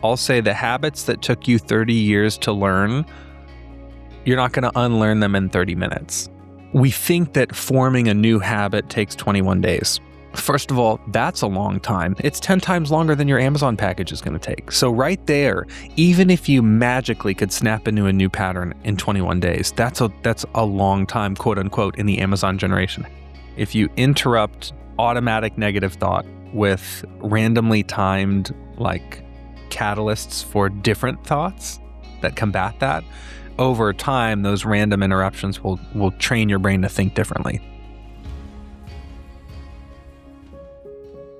I'll say the habits that took you 30 years to learn, you're not going to unlearn them in 30 minutes. We think that forming a new habit takes 21 days. First of all, that's a long time. It's 10 times longer than your Amazon package is going to take. So right there, even if you magically could snap into a new pattern in 21 days, that's a long time, quote unquote, in the Amazon generation. If you interrupt automatic negative thought with randomly timed catalysts for different thoughts that combat that, over time, those random interruptions will train your brain to think differently.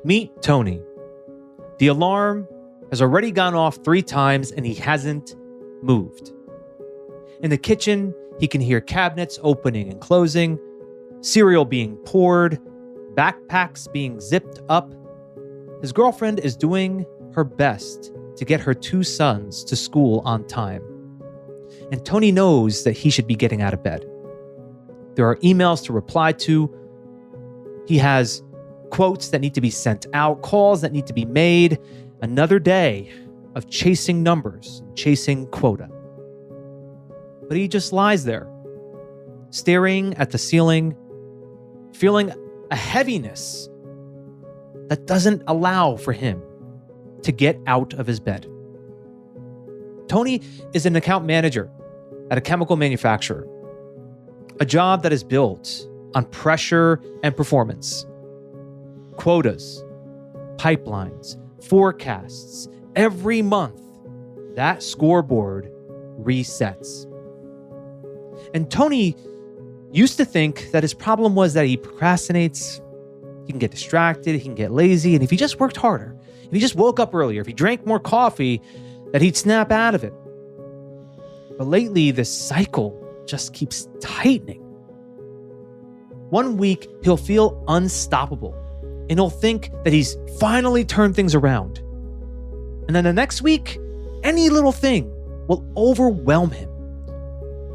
Meet Tony. The alarm has already gone off 3 times and he hasn't moved. In the kitchen, he can hear cabinets opening and closing, cereal being poured, backpacks being zipped up. His girlfriend is doing her best to get her 2 sons to school on time. And Tony knows that he should be getting out of bed. There are emails to reply to. He has quotes that need to be sent out, calls that need to be made. Another day of chasing numbers, chasing quota. But he just lies there, staring at the ceiling, feeling a heaviness that doesn't allow for him to get out of his bed. Tony is an account manager at a chemical manufacturer, a job that is built on pressure and performance. Quotas, pipelines, forecasts. Every month, that scoreboard resets. And Tony used to think that his problem was that he procrastinates, he can get distracted, he can get lazy, and if he just worked harder, if he just woke up earlier, if he drank more coffee, that he'd snap out of it. But lately, this cycle just keeps tightening. One week, he'll feel unstoppable, and he'll think that he's finally turned things around. And then the next week, any little thing will overwhelm him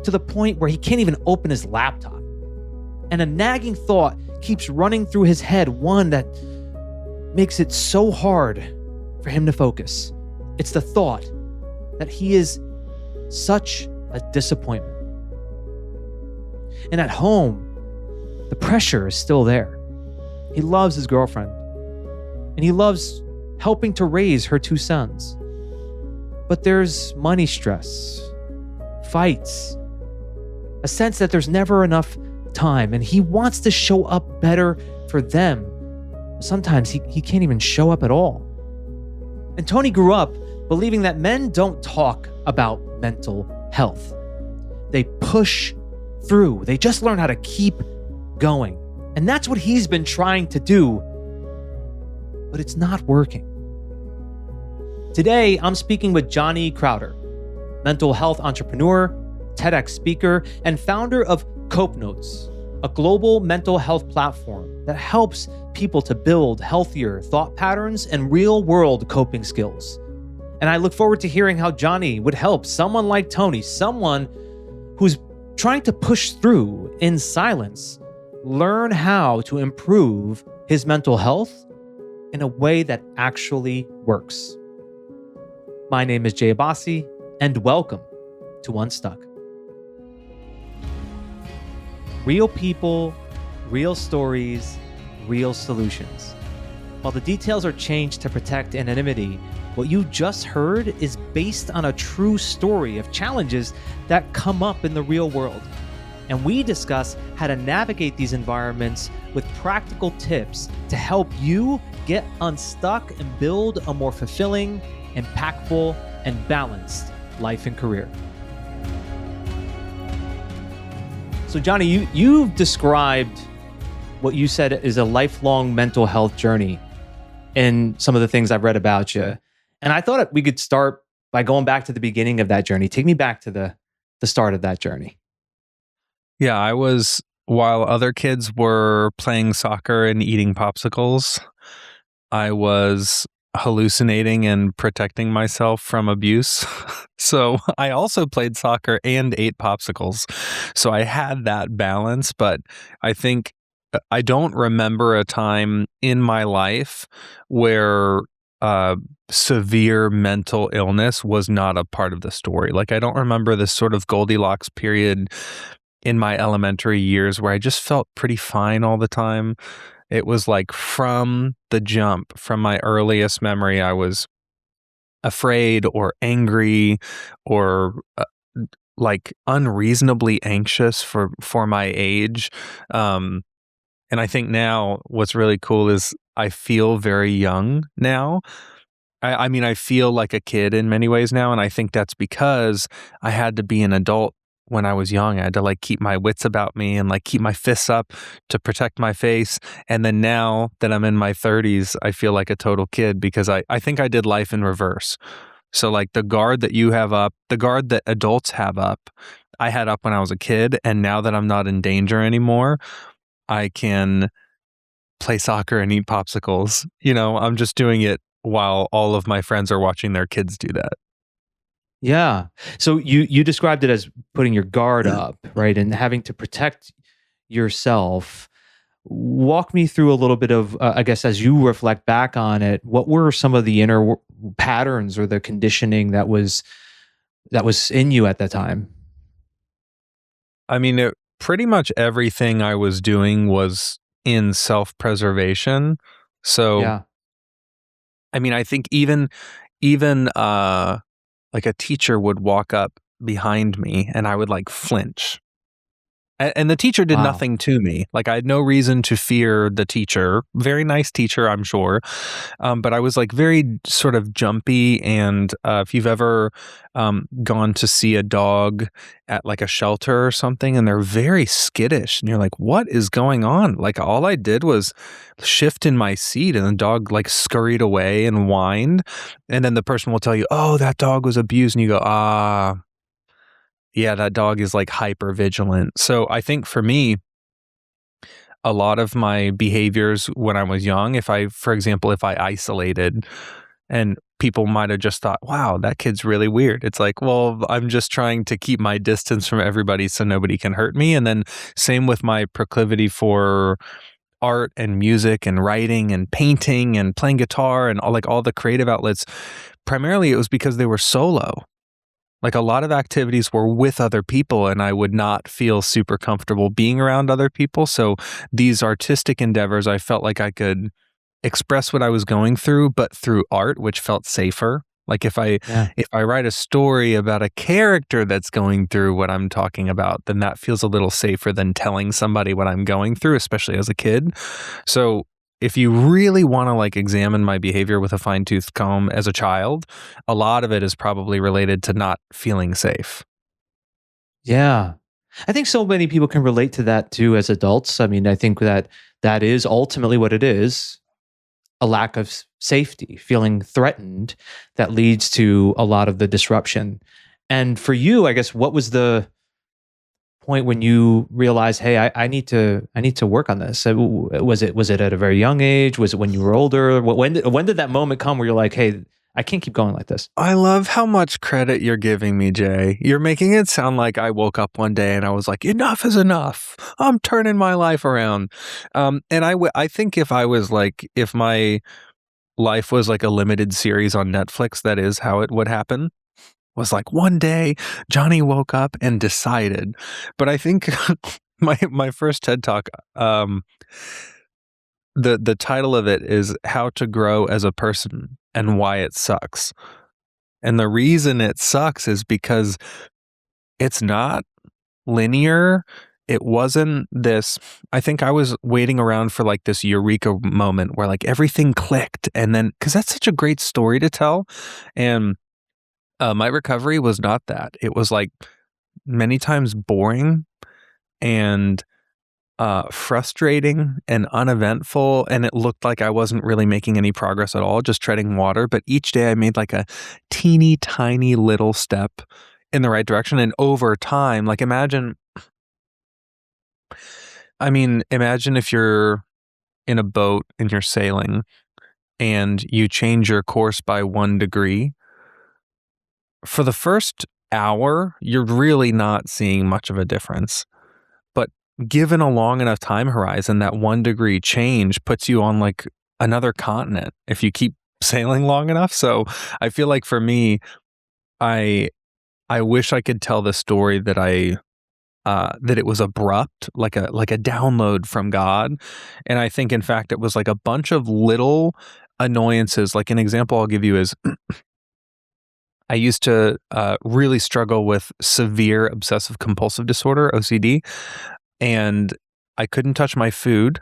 to the point where he can't even open his laptop. And a nagging thought keeps running through his head, one that makes it so hard for him to focus. It's the thought that he is such a disappointment. And at home, the pressure is still there. He loves his girlfriend, and he loves helping to raise her 2 sons. But there's money stress, fights, a sense that there's never enough time, and he wants to show up better for them. Sometimes he can't even show up at all. And Tony grew up believing that men don't talk about mental health. They push through. They just learn how to keep going. And that's what he's been trying to do, but it's not working. Today, I'm speaking with Johnny Crowder, mental health entrepreneur, TEDx speaker, and founder of CopeNotes, a global mental health platform that helps people to build healthier thought patterns and real-world coping skills. And I look forward to hearing how Johnny would help someone like Tony, someone who's trying to push through in silence, learn how to improve his mental health in a way that actually works. My name is Jay Abbasi, and welcome to Unstuck. Real people, real stories, real solutions. While the details are changed to protect anonymity, what you just heard is based on a true story of challenges that come up in the real world. And we discuss how to navigate these environments with practical tips to help you get unstuck and build a more fulfilling, impactful, and balanced life and career. So Johnny, you've described what you said is a lifelong mental health journey in some of the things I've read about you. And I thought we could start by going back to the beginning of that journey. Take me back to the start of that journey. Yeah, while other kids were playing soccer and eating popsicles, I was hallucinating and protecting myself from abuse. So I also played soccer and ate popsicles. So I had that balance, but I don't remember a time in my life where uh, severe mental illness was not a part of the story. Like, I don't remember this sort of Goldilocks period in my elementary years where I just felt pretty fine all the time. It was like from the jump, from my earliest memory, I was afraid or angry or like unreasonably anxious for my age. And I think now what's really cool is I feel very young now. I mean, I feel like a kid in many ways now, and I think that's because I had to be an adult when I was young. I had to like keep my wits about me and like keep my fists up to protect my face. And then now that I'm in my 30s, I feel like a total kid because I think I did life in reverse. So like the guard that you have up, the guard that adults have up, I had up when I was a kid, and now that I'm not in danger anymore, I can play soccer and eat popsicles. You know, I'm just doing it while all of my friends are watching their kids do that. Yeah. So you described it as putting your guard up, right? And having to protect yourself. Walk me through a little bit of, I guess, as you reflect back on it, what were some of the inner patterns or the conditioning that was in you at that time? I mean, pretty much everything I was doing was in self-preservation. So, Yeah. I mean, I think even like a teacher would walk up behind me and I would like flinch. And the teacher did Wow. nothing to me. Like I had no reason to fear the teacher. Very nice teacher, I'm sure. But I was like very sort of jumpy. And if you've ever gone to see a dog at like a shelter or something, and they're very skittish, and you're like, what is going on? Like all I did was shift in my seat, and the dog like scurried away and whined. And then the person will tell you, oh, that dog was abused. And you go, ah. Yeah, that dog is like hyper vigilant. So I think for me, a lot of my behaviors when I was young, for example, if I isolated and people might have just thought, wow, that kid's really weird. It's like, well, I'm just trying to keep my distance from everybody so nobody can hurt me. And then same with my proclivity for art and music and writing and painting and playing guitar and all the creative outlets. Primarily it was because they were solo. Like a lot of activities were with other people and I would not feel super comfortable being around other people. So these artistic endeavors, I felt like I could express what I was going through, but through art, which felt safer. Like if I Yeah. write a story about a character that's going through what I'm talking about, then that feels a little safer than telling somebody what I'm going through, especially as a kid. So if you really want to like examine my behavior with a fine-tooth comb as a child, a lot of it is probably related to not feeling safe. Yeah. I think so many people can relate to that too as adults. I mean, I think that is ultimately what it is, a lack of safety, feeling threatened that leads to a lot of the disruption. And for you, I guess, what was the point when you realized, hey, I need to work on this? Was it at a very young age? Was it when you were older? When did that moment come where you're like, hey, I can't keep going like this? I love how much credit you're giving me, Jay. You're making it sound like I woke up one day and I was like, enough is enough. I'm turning my life around. And I think if my life was like a limited series on Netflix, that is how it would happen. Was like one day Johnny woke up and decided. But I think my first TED Talk, the title of it is How to Grow as a Person and Why It Sucks. And the reason it sucks is because it's not linear. It wasn't this. I think I was waiting around for like this eureka moment where like everything clicked. And then, because that's such a great story to tell. And my recovery was not that. It was like many times boring and frustrating and uneventful. And it looked like I wasn't really making any progress at all, just treading water. But each day I made like a teeny tiny little step in the right direction. And over time, like imagine if you're in a boat and you're sailing and you change your course by 1 degree. For the first hour, you're really not seeing much of a difference. But given a long enough time horizon, that 1 degree change puts you on like another continent if you keep sailing long enough. So I feel like for me, I wish I could tell the story that that it was abrupt, like a download from God. And I think, in fact, it was like a bunch of little annoyances. Like an example I'll give you is I used to really struggle with severe obsessive compulsive disorder, OCD, and I couldn't touch my food.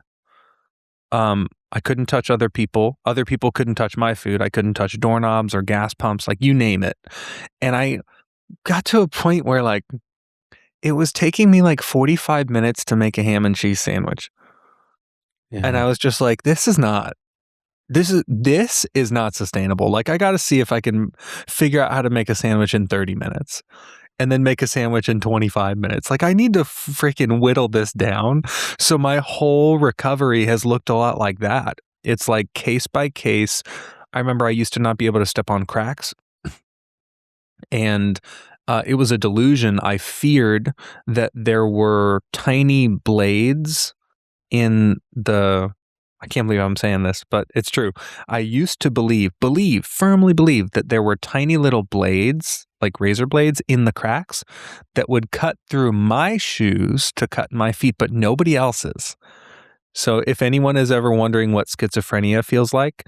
I couldn't touch other people. Other people couldn't touch my food. I couldn't touch doorknobs or gas pumps, like you name it. And I got to a point where like it was taking me like 45 minutes to make a ham and cheese sandwich. Yeah. And I was just like, this is not sustainable. Like I got to see if I can figure out how to make a sandwich in 30 minutes and then make a sandwich in 25 minutes. Like I need to freaking whittle this down. So my whole recovery has looked a lot like that. It's like case by case. I remember I used to not be able to step on cracks. And it was a delusion. I feared that there were tiny blades in the, I can't believe I'm saying this, but it's true. I used to firmly believe that there were tiny little blades, like razor blades in the cracks that would cut through my shoes to cut my feet, but nobody else's. So if anyone is ever wondering what schizophrenia feels like,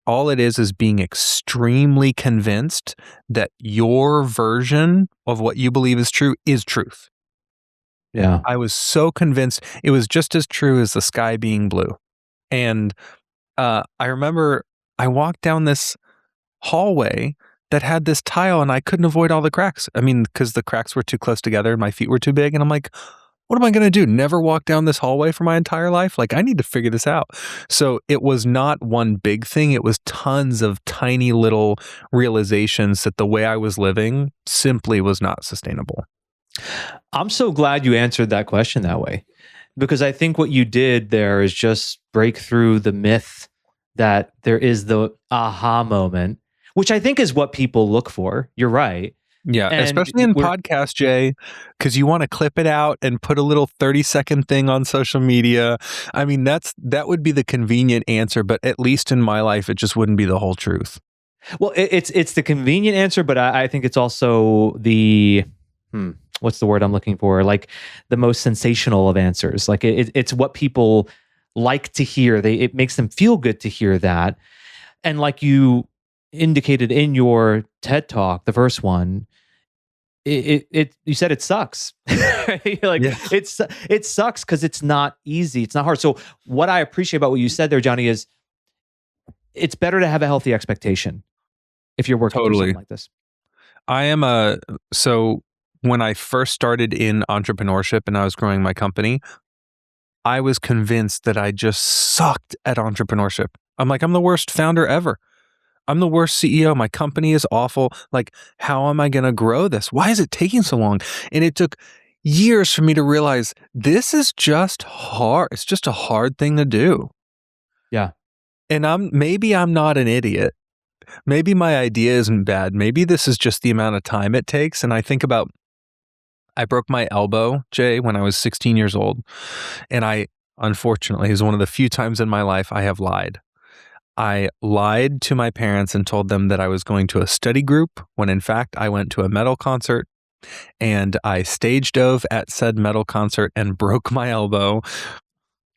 all it is being extremely convinced that your version of what you believe is true is truth. Yeah. I was so convinced it was just as true as the sky being blue. And I remember I walked down this hallway that had this tile and I couldn't avoid all the cracks. I mean, because the cracks were too close together and my feet were too big. And I'm like, what am I going to do? Never walk down this hallway for my entire life? Like, I need to figure this out. So it was not one big thing. It was tons of tiny little realizations that the way I was living simply was not sustainable. I'm so glad you answered that question that way, because I think what you did there is just break through the myth that there is the aha moment, which I think is what people look for. You're right. Yeah, And especially in podcast, Jay, because you want to clip it out and put a little 30-second thing on social media. I mean, that would be the convenient answer, but at least in my life, it just wouldn't be the whole truth. Well, it's the convenient answer, but I think it's also the what's the word I'm looking for? Like the most sensational of answers. Like it's what people like to hear. It makes them feel good to hear that. And like you indicated in your TED Talk, the first one, you said it sucks. Like Yeah. it sucks because it's not easy. It's not hard. So what I appreciate about what you said there, Johnny, is it's better to have a healthy expectation if you're working through something like this. So when I first started in entrepreneurship and I was growing my company, I was convinced that I just sucked at entrepreneurship. I'm like, I'm the worst founder ever. I'm the worst CEO. My company is awful. Like, how am I going to grow this? Why is it taking so long? And it took years for me to realize this is just hard. It's just a hard thing to do. Yeah. And maybe I'm not an idiot. Maybe my idea isn't bad. Maybe this is just the amount of time it takes. And I think about, I broke my elbow, Jay, when I was 16 years old. And unfortunately, is one of the few times in my life I have lied. I lied to my parents and told them that I was going to a study group when in fact I went to a metal concert, and I stage dove at said metal concert and broke my elbow.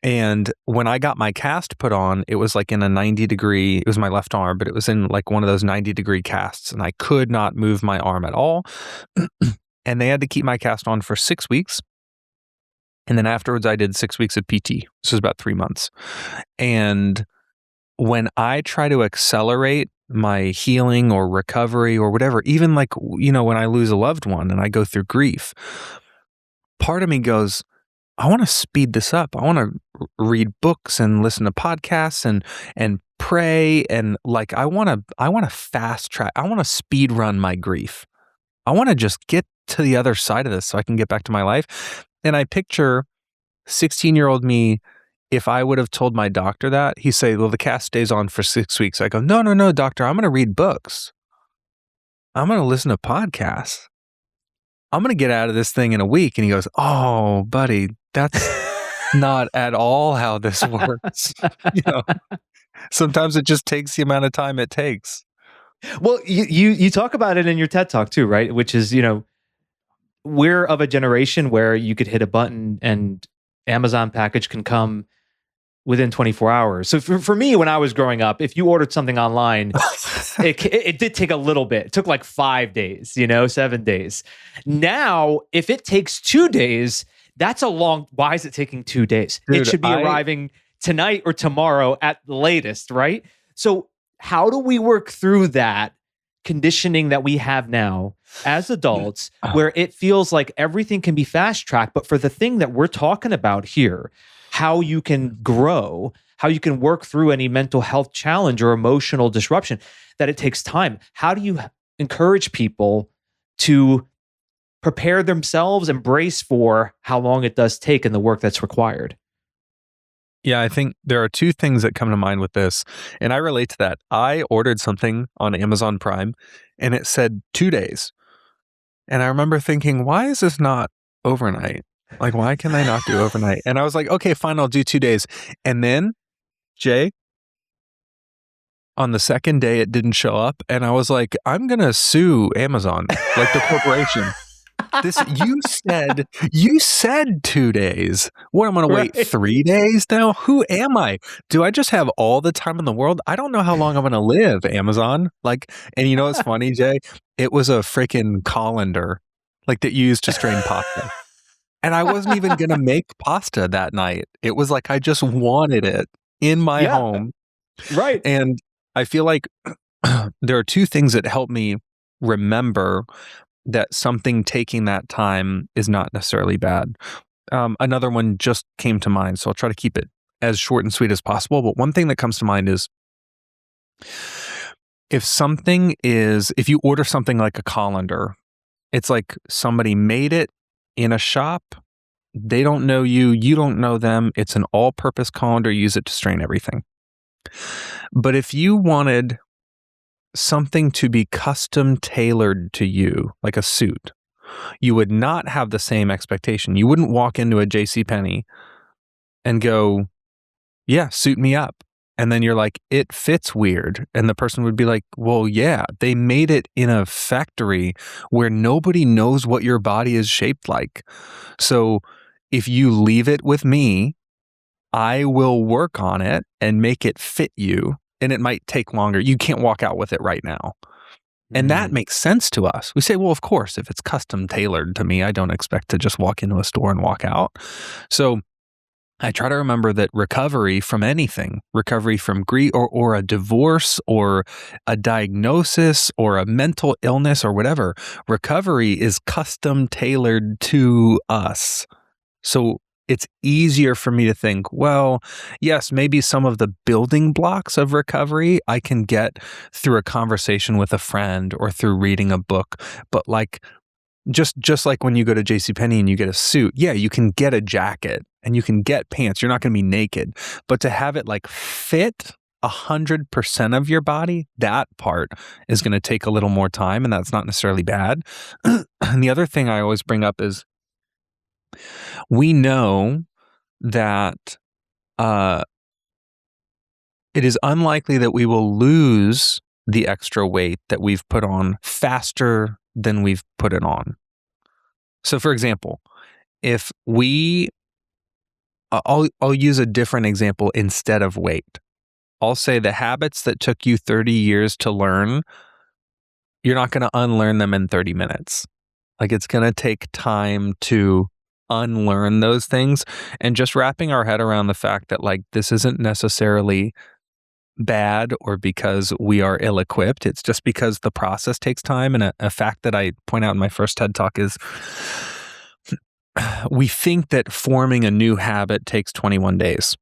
And when I got my cast put on, it was like in a 90-degree, it was my left arm, but it was in like one of those 90-degree casts, and I could not move my arm at all. And they had to keep my cast on for 6 weeks. And then afterwards I did 6 weeks of PT. This was about 3 months. And when I try to accelerate my healing or recovery or whatever, even like, when I lose a loved one and I go through grief, part of me goes, I want to speed this up. I want to read books and listen to podcasts and pray. And like, I want to fast track. I want to speed run my grief. I want to just get to the other side of this so I can get back to my life. And I picture 16-year-old me. If I would have told my doctor that, he'd say, well, the cast stays on for 6 weeks. I go, no, doctor, I'm going to read books. I'm going to listen to podcasts. I'm going to get out of this thing in a week. And he goes, oh, buddy, that's not at all how this works. Sometimes it just takes the amount of time it takes. Well, you talk about it in your TED Talk too, right? Which is, we're of a generation where you could hit a button and Amazon package can come within 24 hours. So for me, when I was growing up, if you ordered something online, it did take a little bit. It took like 5 days, 7 days. Now, if it takes 2 days, that's a long. Why is it taking 2 days? Dude, it should be arriving tonight or tomorrow at the latest, right? So how do we work through that conditioning that we have now as adults, where it feels like everything can be fast tracked, but for the thing that we're talking about here, how you can grow, how you can work through any mental health challenge or emotional disruption, that it takes time. How do you encourage people to prepare themselves, embrace for how long it does take and the work that's required? Yeah, I think there are two things that come to mind with this, and I relate to that. I ordered something on Amazon Prime, and it said 2 days. And I remember thinking, why is this not overnight? Like, why can I not do overnight? And I was like, okay, fine, I'll do 2 days. And then, Jay, on the second day, it didn't show up. And I was like, I'm going to sue Amazon, like the corporation. You said 2 days. What, I'm going to wait 3 days now? Who am I? Do I just have all the time in the world? I don't know how long I'm going to live, Amazon. Like, and you know what's funny, Jay? It was a freaking colander, like that you use to strain pasta. And I wasn't even going to make pasta that night. It was like I just wanted it in my home. Right. And I feel like there are two things that help me remember that something taking that time is not necessarily bad. Another one just came to mind, so I'll try to keep it as short and sweet as possible. But one thing that comes to mind is if you order something like a colander, it's like somebody made it in a shop. They don't know you. You don't know them. It's an all-purpose colander. Use it to strain everything. But if you wanted something to be custom tailored to you, like a suit, you would not have the same expectation. You wouldn't walk into a JCPenney and go, yeah, suit me up. And then you're like, it fits weird. And the person would be like, well, yeah, they made it in a factory where nobody knows what your body is shaped like. So if you leave it with me, I will work on it and make it fit you. And it might take longer. You can't walk out with it right now. And that makes sense to us. We say, well, of course, if it's custom tailored to me, I don't expect to just walk into a store and walk out. So I try to remember that recovery from anything, recovery from grief or a divorce or a diagnosis or a mental illness or whatever, recovery is custom tailored to us. So it's easier for me to think, well, yes, maybe some of the building blocks of recovery I can get through a conversation with a friend or through reading a book. But like, just like when you go to JCPenney and you get a suit, yeah, you can get a jacket and you can get pants. You're not going to be naked. But to have it like fit 100% of your body, that part is going to take a little more time, and that's not necessarily bad. And the other thing I always bring up is we know that it is unlikely that we will lose the extra weight that we've put on faster than we've put it on. So, for example, if I'll use a different example instead of weight. I'll say the habits that took you 30 years to learn, you're not going to unlearn them in 30 minutes. Like, it's going to take time to unlearn those things, and just wrapping our head around the fact that like this isn't necessarily bad or because we are ill-equipped. It's just because the process takes time. And a fact that I point out in my first TED Talk is we think that forming a new habit takes 21 days.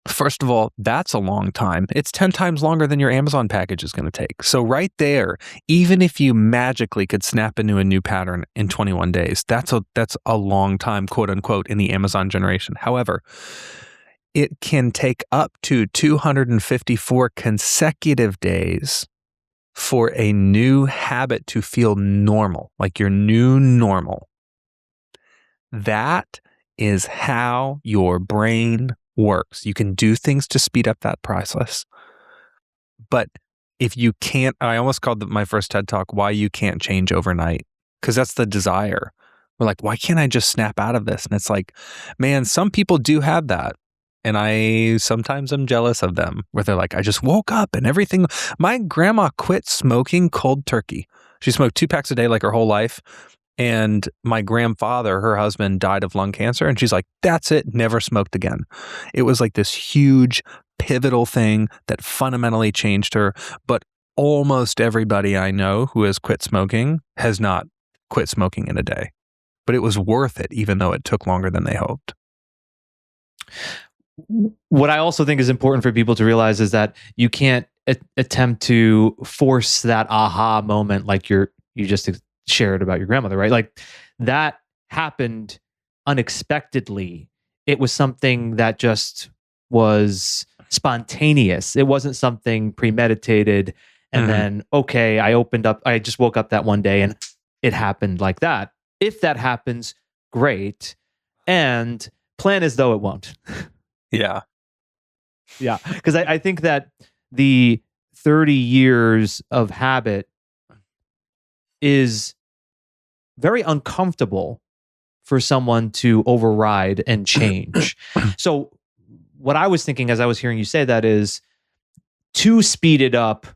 First of all, that's a long time. It's 10 times longer than your Amazon package is going to take. So right there, even if you magically could snap into a new pattern in 21 days, that's a long time, quote unquote, in the Amazon generation. However, it can take up to 254 consecutive days for a new habit to feel normal, like your new normal. That is how your brain works. You can do things to speed up that process. But if you can't, I almost called my first TED Talk, Why You Can't Change Overnight, because that's the desire. We're like, why can't I just snap out of this? And it's like, man, some people do have that. And I sometimes am jealous of them, where they're like, I just woke up and everything. My grandma quit smoking cold turkey. She smoked 2 packs a day like her whole life. And my grandfather, her husband, died of lung cancer. And she's like, that's it, never smoked again. It was like this huge pivotal thing that fundamentally changed her. But almost everybody I know who has quit smoking has not quit smoking in a day. But it was worth it, even though it took longer than they hoped. What I also think is important for people to realize is that you can't attempt to force that aha moment like you just shared about your grandmother, right? Like that happened unexpectedly. It was something that just was spontaneous. It wasn't something premeditated. And then, okay, I just woke up that one day and it happened like that. If that happens, great. And plan as though it won't. Yeah. Yeah. Because I think that the 30 years of habit is very uncomfortable for someone to override and change. So what I was thinking as I was hearing you say that is, to speed it up,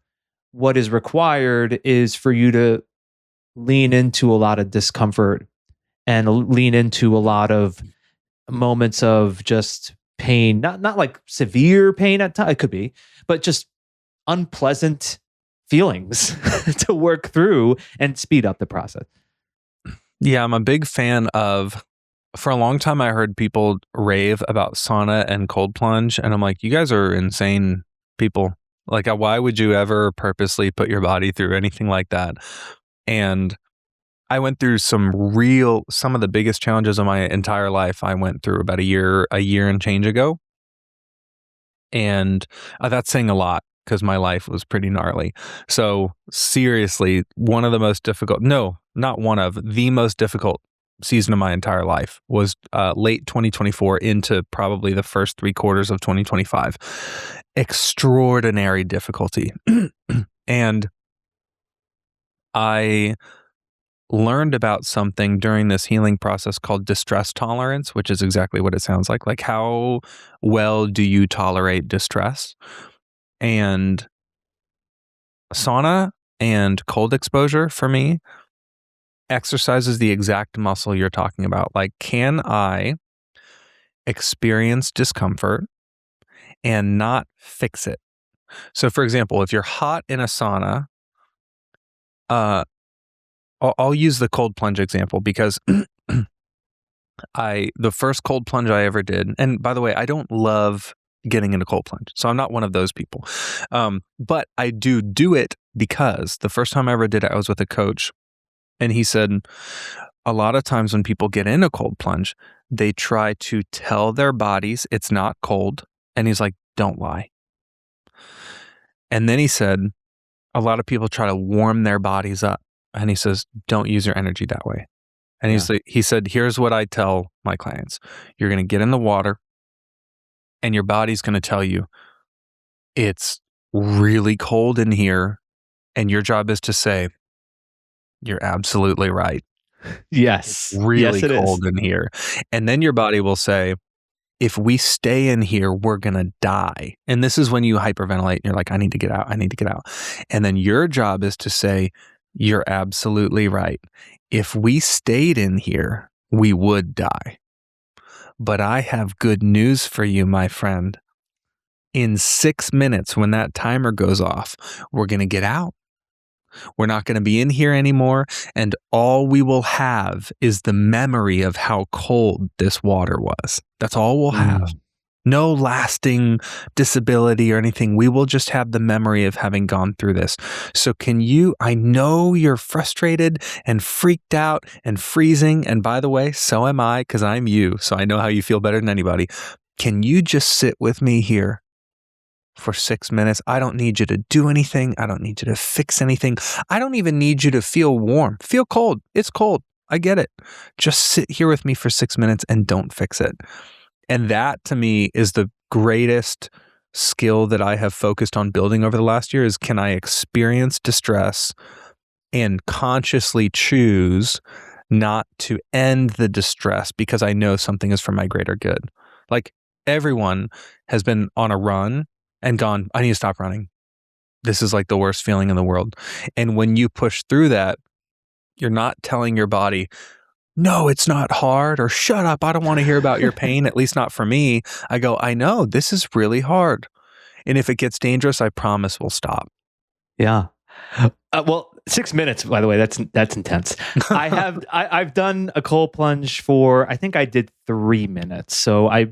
what is required is for you to lean into a lot of discomfort and lean into a lot of moments of just pain, not like severe pain at times, it could be, but just unpleasant feelings to work through and speed up the process. Yeah, I'm a big fan of, for a long time, I heard people rave about sauna and cold plunge. And I'm like, you guys are insane people. Like, why would you ever purposely put your body through anything like that? And I went through some of the biggest challenges of my entire life. I went through about a year and change ago. And that's saying a lot, because my life was pretty gnarly. So seriously, the most difficult season of my entire life was late 2024 into probably the first 3/4 of 2025. Extraordinary difficulty. And I learned about something during this healing process called distress tolerance, which is exactly what it sounds like. Like, how well do you tolerate distress? And sauna and cold exposure for me exercises the exact muscle you're talking about. Like, can I experience discomfort and not fix it? So, for example, if you're hot in a sauna, I'll use the cold plunge example, because the first cold plunge I ever did, and by the way, I don't love getting into cold plunge, so I'm not one of those people. But I do it because the first time I ever did it, I was with a coach, and he said, a lot of times when people get into cold plunge, they try to tell their bodies it's not cold. And he's like, don't lie. And then he said, a lot of people try to warm their bodies up. And he says, don't use your energy that way. And he said, here's what I tell my clients. You're going to get in the water and your body's going to tell you it's really cold in here. And your job is to say, you're absolutely right. Yes. It's really yes, cold in here. And then your body will say, if we stay in here, we're going to die. And this is when you hyperventilate and you're like, I need to get out. I need to get out. And then your job is to say, you're absolutely right. If we stayed in here, we would die. But I have good news for you, my friend. In 6 minutes, when that timer goes off, we're going to get out. We're not going to be in here anymore. And all we will have is the memory of how cold this water was. That's all we'll have. No lasting disability or anything. We will just have the memory of having gone through this. So I know you're frustrated and freaked out and freezing. And by the way, so am I, because I'm you. So I know how you feel better than anybody. Can you just sit with me here for 6 minutes? I don't need you to do anything. I don't need you to fix anything. I don't even need you to feel warm. Feel cold. It's cold. I get it. Just sit here with me for 6 minutes and don't fix it. And that to me is the greatest skill that I have focused on building over the last year is, can I experience distress and consciously choose not to end the distress because I know something is for my greater good. Like, everyone has been on a run and gone, I need to stop running. This is like the worst feeling in the world. And when you push through that, you're not telling your body, no, it's not hard, or shut up, I don't want to hear about your pain, at least not for me. I go, I know, this is really hard. And if it gets dangerous, I promise we'll stop. Yeah. Well, 6 minutes, by the way, that's intense. I've done a cold plunge for, I think I did 3 minutes. So I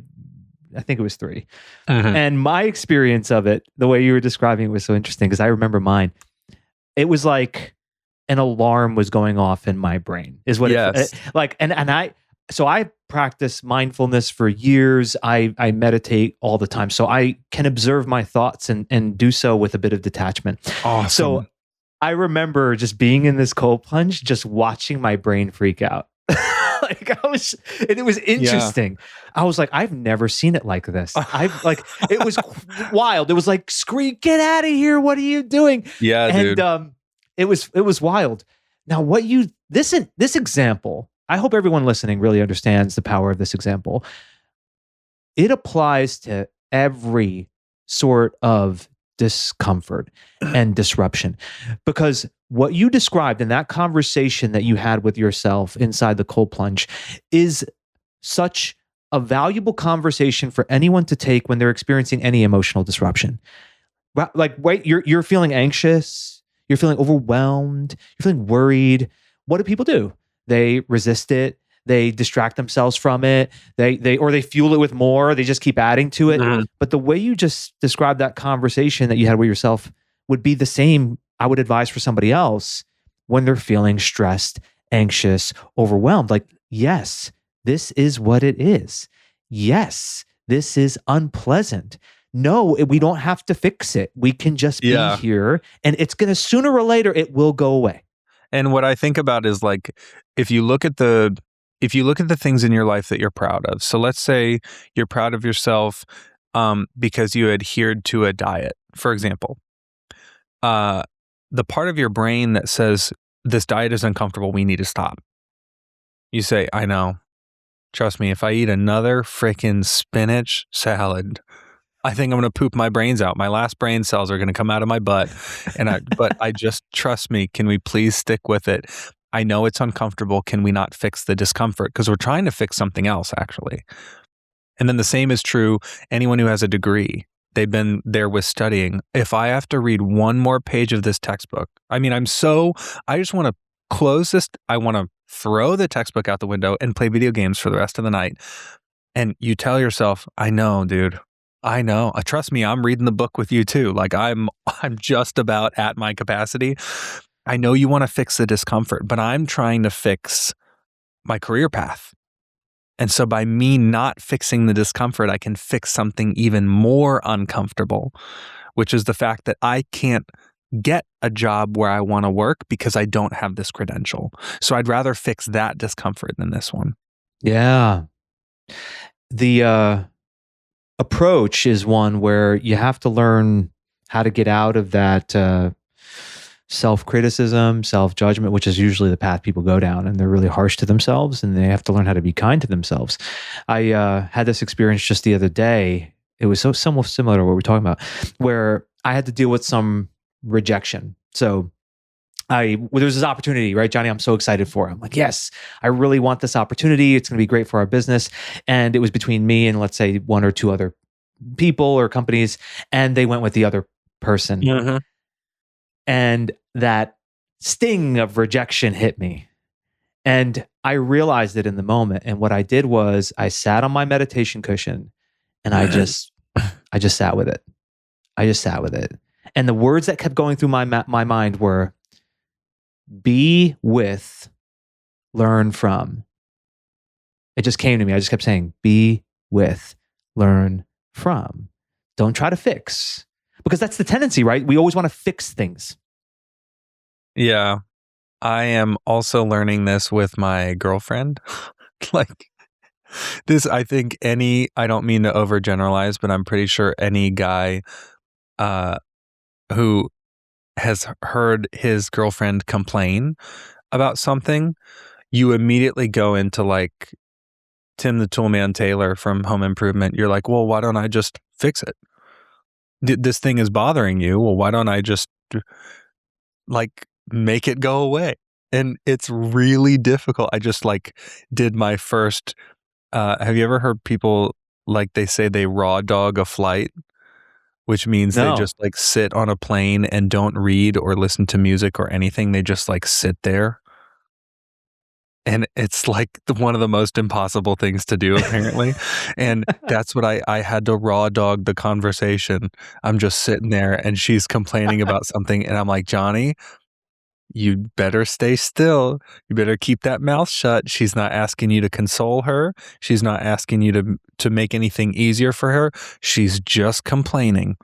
think it was 3. And my experience of it, the way you were describing it was so interesting because I remember mine. It was like an alarm was going off in my brain is what Yes. I practice mindfulness for years. I meditate all the time. So I can observe my thoughts and do so with a bit of detachment. Awesome. So I remember just being in this cold plunge, just watching my brain freak out. It was interesting. Yeah. I was like, I've never seen it like this. It was wild. It was like, scream, get out of here. What are you doing? Yeah, dude. And it was wild. Now, this example, I hope everyone listening really understands the power of this example. It applies to every sort of discomfort and disruption, because what you described in that conversation that you had with yourself inside the cold plunge is such a valuable conversation for anyone to take when they're experiencing any emotional disruption. Like, wait, you're feeling anxious, you're feeling overwhelmed, you're feeling worried. What do people do? They resist it. They distract themselves from it. They fuel it with more. They just keep adding to it. Mm-hmm. But the way you just described that conversation that you had with yourself would be the same, I would advise, for somebody else when they're feeling stressed, anxious, overwhelmed. Like, yes, this is what it is. Yes, this is unpleasant. No, we don't have to fix it. We can just be here, and it's going to, sooner or later, it will go away. And what I think about is, like, if you look at the things in your life that you're proud of. So let's say you're proud of yourself because you adhered to a diet, for example. The part of your brain that says, this diet is uncomfortable, we need to stop. You say, I know. Trust me, if I eat another freaking spinach salad, I think I'm going to poop my brains out. My last brain cells are going to come out of my butt. But I just, trust me, can we please stick with it? I know it's uncomfortable. Can we not fix the discomfort? Because we're trying to fix something else, actually. And then the same is true, anyone who has a degree. They've been there with studying. If I have to read one more page of this textbook, I just want to close this. I want to throw the textbook out the window and play video games for the rest of the night. And you tell yourself, I know, dude. I know. Trust me, I'm reading the book with you too. Like, I'm just about at my capacity. I know you want to fix the discomfort, but I'm trying to fix my career path. And so by me not fixing the discomfort, I can fix something even more uncomfortable, which is the fact that I can't get a job where I want to work because I don't have this credential. So I'd rather fix that discomfort than this one. Yeah. The approach is one where you have to learn how to get out of that self-criticism, self-judgment, which is usually the path people go down, and they're really harsh to themselves, and they have to learn how to be kind to themselves. I had this experience just the other day. It was so somewhat similar to what we're talking about, where I had to deal with some rejection. So there was this opportunity, right, Johnny? I'm so excited for it. I'm like, yes, I really want this opportunity. It's going to be great for our business. And it was between me and, let's say, 1 or 2 other people or companies, and they went with the other person. Mm-hmm. And that sting of rejection hit me. And I realized it in the moment. And what I did was I sat on my meditation cushion and I just sat with it. I just sat with it. And the words that kept going through my mind were, be with, learn from. It just came to me. I just kept saying, be with, learn from. Don't try to fix. Because that's the tendency, right? We always want to fix things. Yeah. I am also learning this with my girlfriend. Like, I think I don't mean to overgeneralize, but I'm pretty sure any guy who has heard his girlfriend complain about something, you immediately go into like Tim the Toolman Taylor from Home Improvement. You're like, well, why don't I just fix it? This thing is bothering you. Well, why don't I just like make it go away? And it's really difficult. I just like did my first have you ever heard people like they say they raw dog a flight, which means they No. just like sit on a plane and don't read or listen to music or anything. They just like sit there. And it's like one of the most impossible things to do, apparently. And that's what I had to raw dog the conversation. I'm just sitting there and she's complaining about something. And I'm like, Johnny, you better stay still. You better keep that mouth shut. She's not asking you to console her. She's not asking you to make anything easier for her. She's just complaining.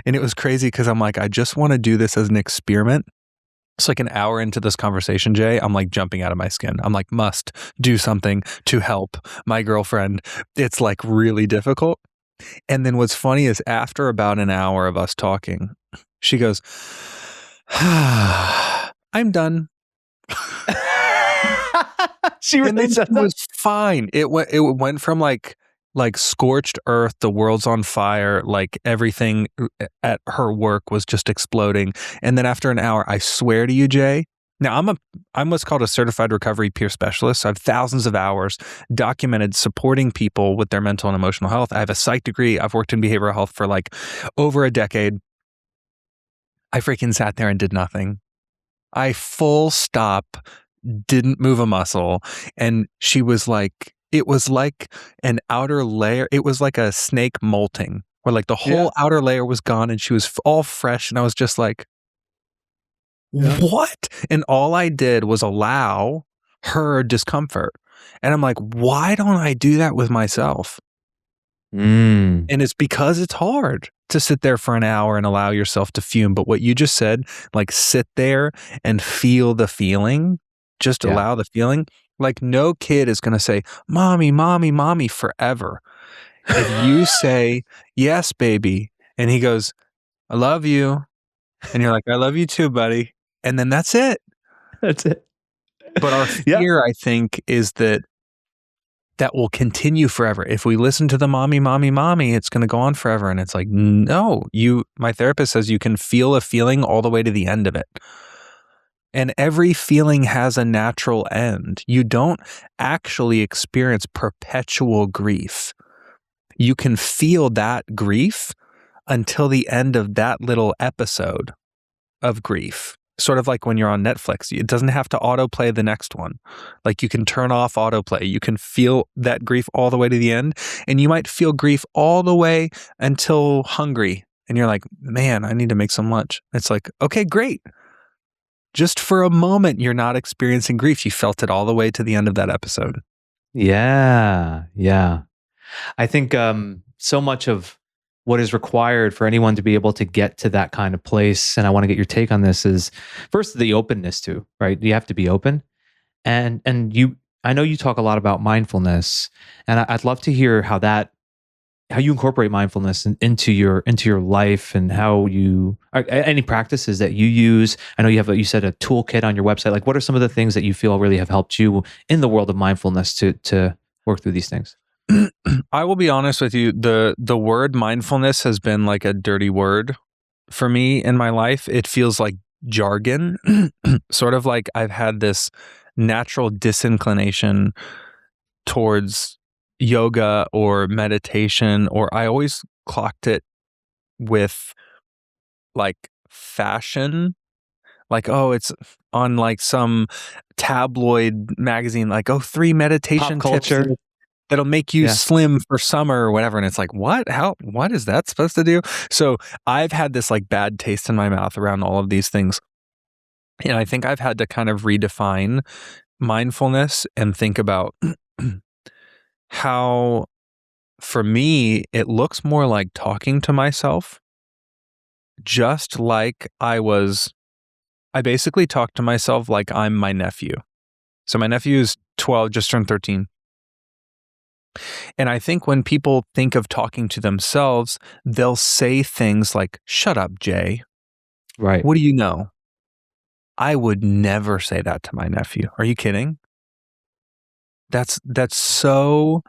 And it was crazy because I'm like, I just want to do this as an experiment. It's like an hour into this conversation, Jay, I'm like jumping out of my skin. I'm like, must do something to help my girlfriend. It's like really difficult. And then what's funny is after about an hour of us talking, she goes, I'm done. She And really then said it that? was fine. It went from like scorched earth, the world's on fire, like everything at her work was just exploding. And then after an hour, I swear to you, Jay, now I'm what's called a certified recovery peer specialist. So I have thousands of hours documented supporting people with their mental and emotional health. I have a psych degree. I've worked in behavioral health for like over a decade. I freaking sat there and did nothing. I full stop didn't move a muscle. And she was like, it was like an outer layer. It was like a snake molting where like the whole outer layer was gone and she was all fresh. And I was just like, what? And all I did was allow her discomfort. And I'm like, why don't I do that with myself? Mm. And it's because it's hard to sit there for an hour and allow yourself to fume. But what you just said, like sit there and feel the feeling, just Yeah. allow the feeling. Like no kid is going to say, mommy, mommy, mommy forever. If you say, yes, baby, and he goes, I love you. And you're like, I love you too, buddy. And then that's it. That's it. But our Yeah. fear, I think, is that will continue forever. If we listen to the mommy, mommy, mommy, it's going to go on forever. And it's like, no, my therapist says you can feel a feeling all the way to the end of it. And every feeling has a natural end. You don't actually experience perpetual grief. You can feel that grief until the end of that little episode of grief. Sort of like when you're on Netflix, it doesn't have to autoplay the next one. Like you can turn off autoplay. You can feel that grief all the way to the end. And you might feel grief all the way until hungry. And you're like, man, I need to make some lunch. It's like, okay, great. Just for a moment, you're not experiencing grief. You felt it all the way to the end of that episode. Yeah. Yeah. I think so much of what is required for anyone to be able to get to that kind of place, and I want to get your take on this, is first the openness to, right? You have to be open. And I know you talk a lot about mindfulness, and I'd love to hear how you incorporate mindfulness into your life, and how you any practices that you use. I know you said a toolkit on your website. Like, what are some of the things that you feel really have helped you in the world of mindfulness to work through these things? I will be honest with you. The word mindfulness has been like a dirty word for me in my life. It feels like jargon, sort of like I've had this natural disinclination towards yoga or meditation, or I always clocked it with like fashion. Like, oh, it's on like some tabloid magazine, like, oh, 3 Pop meditation tips culture. that'll make you Yeah. slim for summer or whatever. And it's like, what? What is that supposed to do? So I've had this like bad taste in my mouth around all of these things. And I think I've had to kind of redefine mindfulness and think about how, for me, it looks more like talking to myself, just like I basically talk to myself like I'm my nephew. So my nephew is 12, just turned 13. And I think when people think of talking to themselves, they'll say things like, "Shut up, Jay. Right. What do you know?" I would never say that to my nephew. Are you kidding? That's so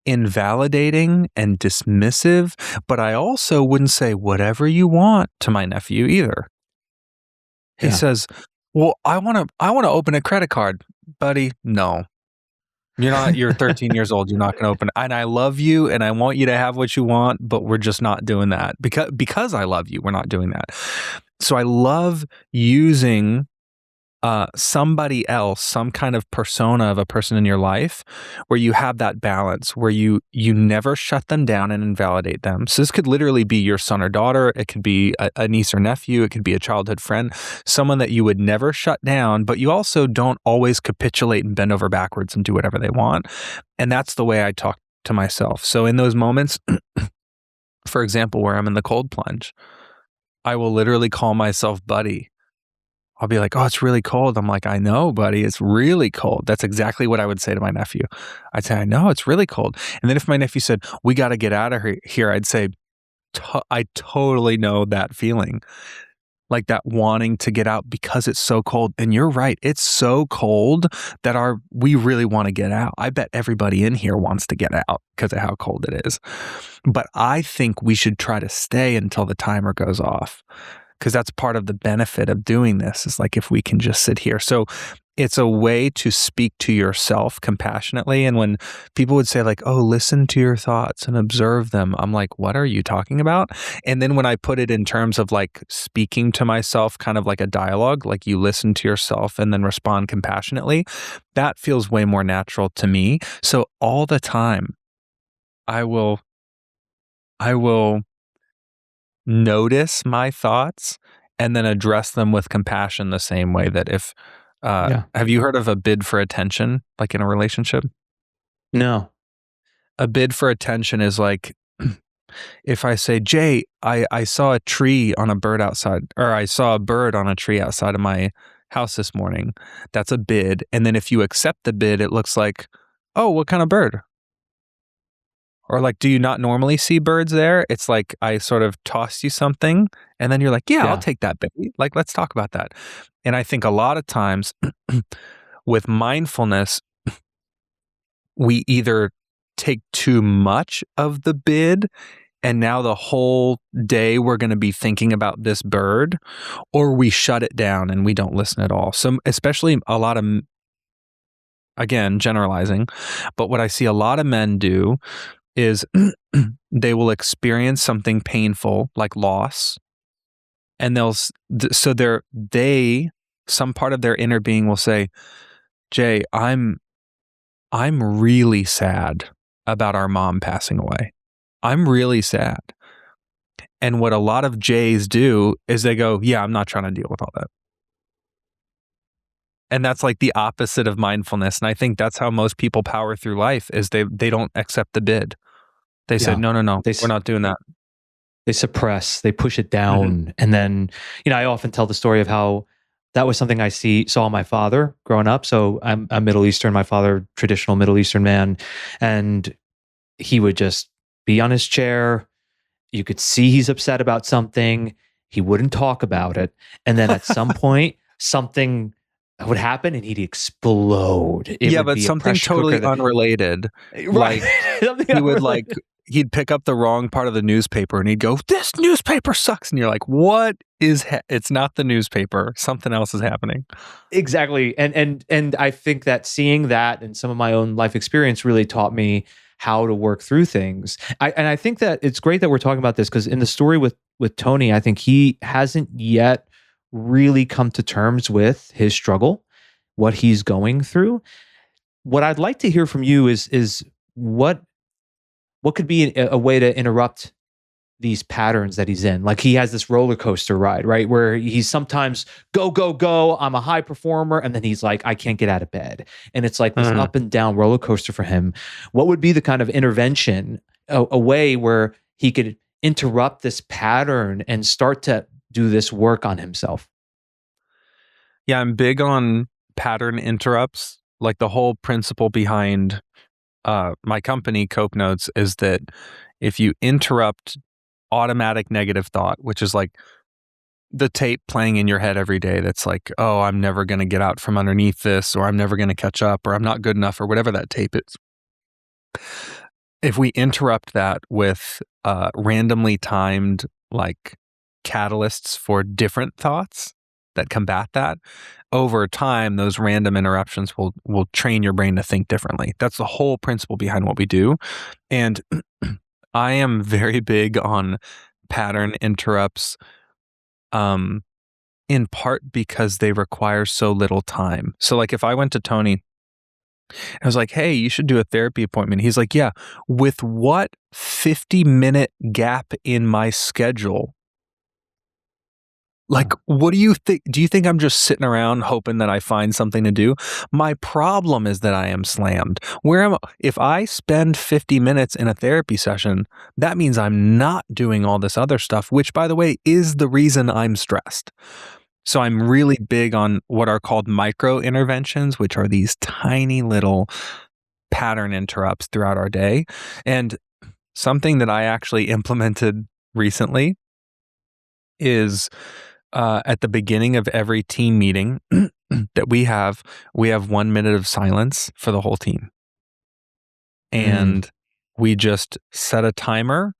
invalidating and dismissive, but I also wouldn't say whatever you want to my nephew either. He Yeah. says, "Well, I want to open a credit card." Buddy, no. You're 13 years old. You're not going to open it. And I love you and I want you to have what you want, but we're just not doing that. Because I love you, we're not doing that. So I love using somebody else, some kind of persona of a person in your life where you have that balance, where you never shut them down and invalidate them. So this could literally be your son or daughter. It could be a niece or nephew. It could be a childhood friend, someone that you would never shut down, but you also don't always capitulate and bend over backwards and do whatever they want. And that's the way I talk to myself. So in those moments, for example, where I'm in the cold plunge, I will literally call myself buddy. I'll be like, "Oh, it's really cold." I'm like, "I know, buddy, it's really cold." That's exactly what I would say to my nephew. I'd say, "I know, it's really cold." And then if my nephew said, "We got to get out of here," I'd say, "I totally know that feeling." Like that wanting to get out because it's so cold. And you're right, it's so cold that we really want to get out. I bet everybody in here wants to get out because of how cold it is. But I think we should try to stay until the timer goes off, because that's part of the benefit of doing this, is like if we can just sit here. So it's a way to speak to yourself compassionately. And when people would say like, "Oh, listen to your thoughts and observe them," I'm like, "What are you talking about?" And then when I put it in terms of like speaking to myself, kind of like a dialogue, like you listen to yourself and then respond compassionately, that feels way more natural to me. So all the time, I will notice my thoughts and then address them with compassion, the same way that if Yeah. have you heard of a bid for attention, like in a relationship? No. A bid for attention is like, if I say, "Jay, I saw a tree on a bird outside," or "I saw a bird on a tree outside of my house this morning," that's a bid. And then if you accept the bid, it looks like, "Oh, what kind of bird?" Or like, "Do you not normally see birds there?" It's like I sort of tossed you something and then you're like, "Yeah, I'll Yeah. take that bait. Like, let's talk about that." And I think a lot of times with mindfulness, we either take too much of the bid and now the whole day we're going to be thinking about this bird, or we shut it down and we don't listen at all. So especially a lot of, again, generalizing, but what I see a lot of men do is they will experience something painful like loss, and some part of their inner being will say, "Jay, I'm really sad about our mom passing away. I'm really sad." And what a lot of Jays do is they go, "Yeah, I'm not trying to deal with all that." And that's like the opposite of mindfulness. And I think that's how most people power through life, is they don't accept the bid. They said, Yeah. "No, no, no, They we're not doing that." they suppress, they push it Mhm. down. And then, I often tell the story of how that was something I saw my father growing up. So I'm Middle Eastern, my father, traditional Middle Eastern man. And he would just be on his chair. You could see he's upset about something. He wouldn't talk about it. And then at some point, something would happen and he'd explode. It Yeah, would but be a something pressure cooker totally that, unrelated. right. Like Something he would unrelated. he'd pick up the wrong part of the newspaper and he'd go, "This newspaper sucks." And you're like, "What is it's not the newspaper. Something else is happening." Exactly. And I think that seeing that and some of my own life experience really taught me how to work through things. I think that it's great that we're talking about this, because in the story with Tony, I think he hasn't yet really come to terms with his struggle, what he's going through. What I'd like to hear from you is what could be a way to interrupt these patterns that he's in. Like, he has this roller coaster ride, right? Where he's sometimes go, go, go, I'm a high performer. And then he's like, I can't get out of bed. And it's like this Mhm. up and down roller coaster for him. What would be the kind of intervention, a way where he could interrupt this pattern and start to do this work on himself? Yeah, I'm big on pattern interrupts. Like the whole principle behind my company, CopeNotes, is that if you interrupt automatic negative thought, which is like the tape playing in your head every day that's like, oh, I'm never going to get out from underneath this, or I'm never going to catch up, or I'm not good enough, or whatever that tape is. If we interrupt that with randomly timed like catalysts for different thoughts that combat that, over time, those random interruptions will train your brain to think differently. That's the whole principle behind what we do. And I am very big on pattern interrupts, in part because they require so little time. So like if I went to Tony, I was like, hey, you should do a therapy appointment. He's like, yeah, with what 50-minute gap in my schedule? Like, what do you think? Do you think I'm just sitting around hoping that I find something to do? My problem is that I am slammed. If I spend 50 minutes in a therapy session, that means I'm not doing all this other stuff, which, by the way, is the reason I'm stressed. So I'm really big on what are called micro interventions, which are these tiny little pattern interrupts throughout our day. And something that I actually implemented recently is at the beginning of every team meeting that we have 1 minute of silence for the whole team. And we just set a timer.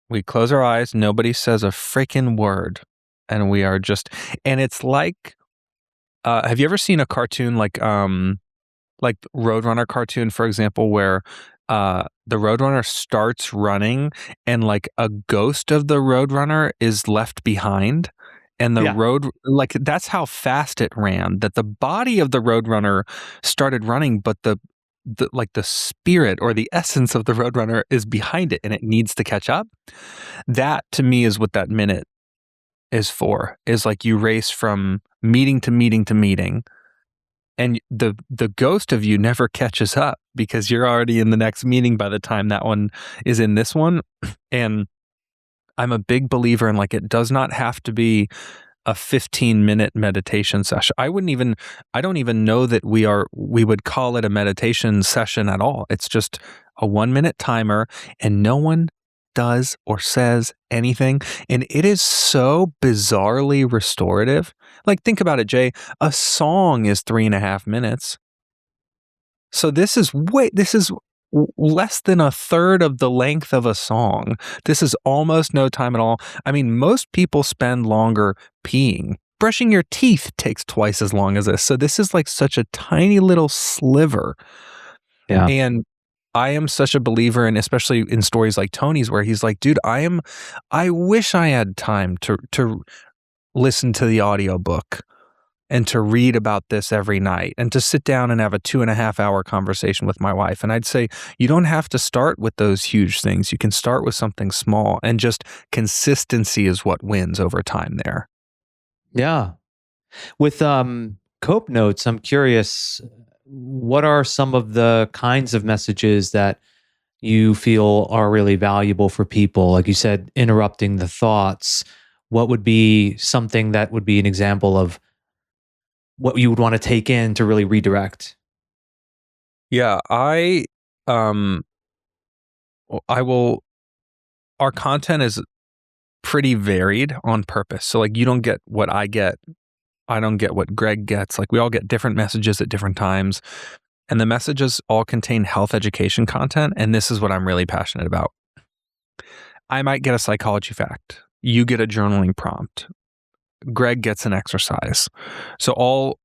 We close our eyes. Nobody says a freaking word. And we are just, and it's like, have you ever seen a cartoon like Roadrunner cartoon, for example, where the Roadrunner starts running and like a ghost of the Roadrunner is left behind, and the road, like that's how fast it ran, that the body of the Roadrunner started running, but the spirit or the essence of the Roadrunner is behind it and it needs to catch up. That to me is what that minute is for, is like you race from meeting to meeting to meeting. And the ghost of you never catches up because you're already in the next meeting by the time that one is in this one. And I'm a big believer in like, it does not have to be a 15-minute meditation session. I don't even know that we would call it a meditation session at all. It's just a 1-minute timer and no one does or says anything. And it is so bizarrely restorative. Like, think about it, Jay. A song is 3.5 minutes. So this is less than a third of the length of a song. This is almost no time at all. I mean, most people spend longer peeing. Brushing your teeth takes twice as long as this. So this is like such a tiny little sliver. Yeah. And I am such a believer, and especially in stories like Tony's, where he's like, dude, I wish I had time to listen to the audiobook and to read about this every night and to sit down and have a 2.5-hour conversation with my wife. And I'd say, you don't have to start with those huge things. You can start with something small, and just consistency is what wins over time there. Yeah. With CopeNotes, I'm curious, what are some of the kinds of messages that you feel are really valuable for people? Like you said, interrupting the thoughts. What would be something that would be an example of what you would want to take in to really redirect? Yeah, I will. Our content is pretty varied on purpose. So like, you don't get what I get. I don't get what Greg gets. Like, we all get different messages at different times. And the messages all contain health education content. And this is what I'm really passionate about. I might get a psychology fact. You get a journaling prompt. Greg gets an exercise. So all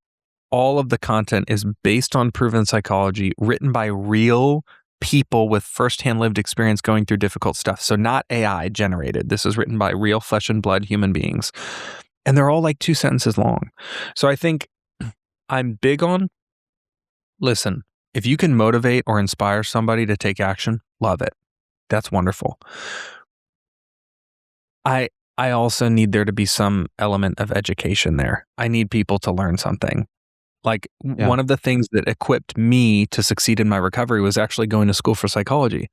of the content is based on proven psychology, written by real people with firsthand lived experience going through difficult stuff. So not AI generated. This is written by real flesh and blood human beings. And they're all like 2 sentences long. So I think I'm big on, listen, if you can motivate or inspire somebody to take action, love it. That's wonderful. I also need there to be some element of education there. I need people to learn something. Like, one of the things that equipped me to succeed in my recovery was actually going to school for psychology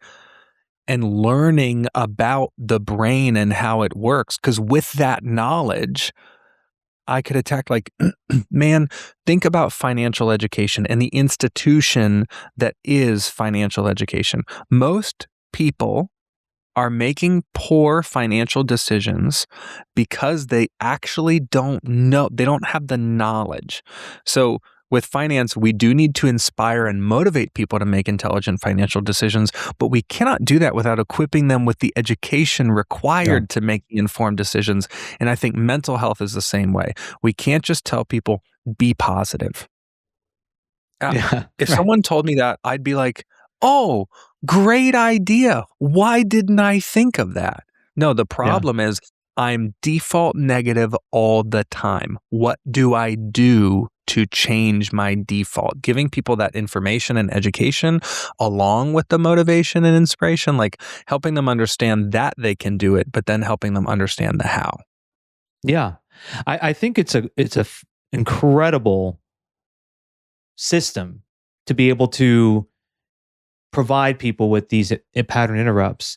and learning about the brain and how it works. Because with that knowledge, I could attack like, man, think about financial education and the institution that is financial education. Most people are making poor financial decisions because they actually don't know, they don't have the knowledge. So with finance, we do need to inspire and motivate people to make intelligent financial decisions, but we cannot do that without equipping them with the education required to make informed decisions. And I think mental health is the same way. We can't just tell people, be positive. Yeah. If someone told me that, I'd be like, oh, great idea. Why didn't I think of that? No, the problem is I'm default negative all the time. What do I do to change my default? Giving people that information and education along with the motivation and inspiration, like helping them understand that they can do it, but then helping them understand the how. Yeah. I think it's a incredible system to be able to provide people with these pattern interrupts,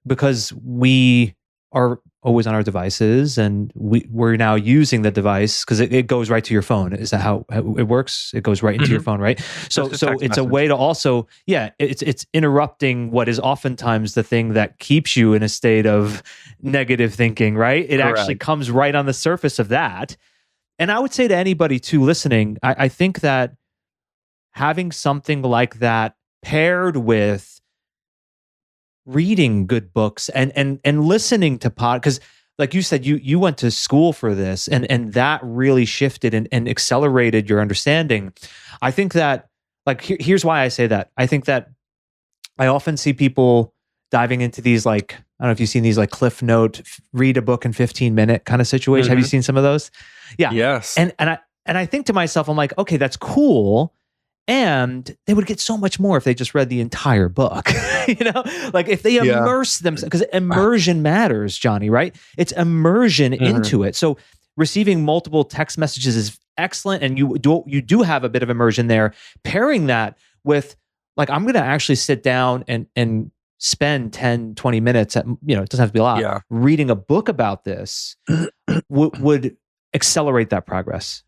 because we are always on our devices, and we're now using the device because it goes right to your phone. Is that how it works? It goes right into your phone, right? So it's a way to also, it's interrupting what is oftentimes the thing that keeps you in a state of negative thinking, right? It actually comes right on the surface of that. And I would say to anybody too listening, I think that having something like that paired with reading good books and listening to because like you said, you went to school for this, and that really shifted and accelerated your understanding. I think that, like, here's why I say that. I think that I often see people diving into these, like, I don't know if you've seen these, like, Cliff Note, read a book in 15-minute kind of situation. Have you seen some of those? Yeah. Yes. And I think to myself, I'm like, okay, that's cool. And they would get so much more if they just read the entire book, like if they immerse themselves, because immersion matters, Johnny, right? It's immersion into it. So receiving multiple text messages is excellent. And you do have a bit of immersion there. Pairing that with, like, I'm going to actually sit down and spend 10, 20 minutes it doesn't have to be a lot, reading a book about this would accelerate that progress.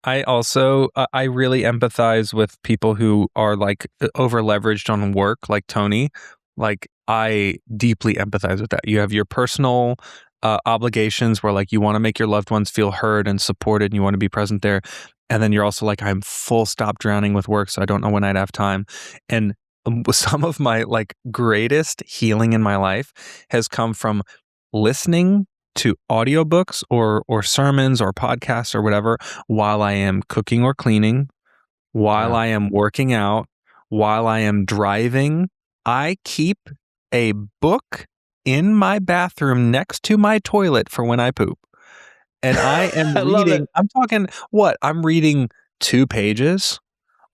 I also, I really empathize with people who are like over leveraged on work, like Tony. Like, I deeply empathize with that. You have your personal obligations where, like, you want to make your loved ones feel heard and supported and you want to be present there. And then you're also like, I'm full stop drowning with work, so I don't know when I'd have time. And some of my, like, greatest healing in my life has come from listening to audiobooks or sermons or podcasts or whatever while I am cooking or cleaning, while I am working out, while I am driving. I keep a book in my bathroom next to my toilet for when I poop. And I am reading, I'm talking, I'm reading 2 pages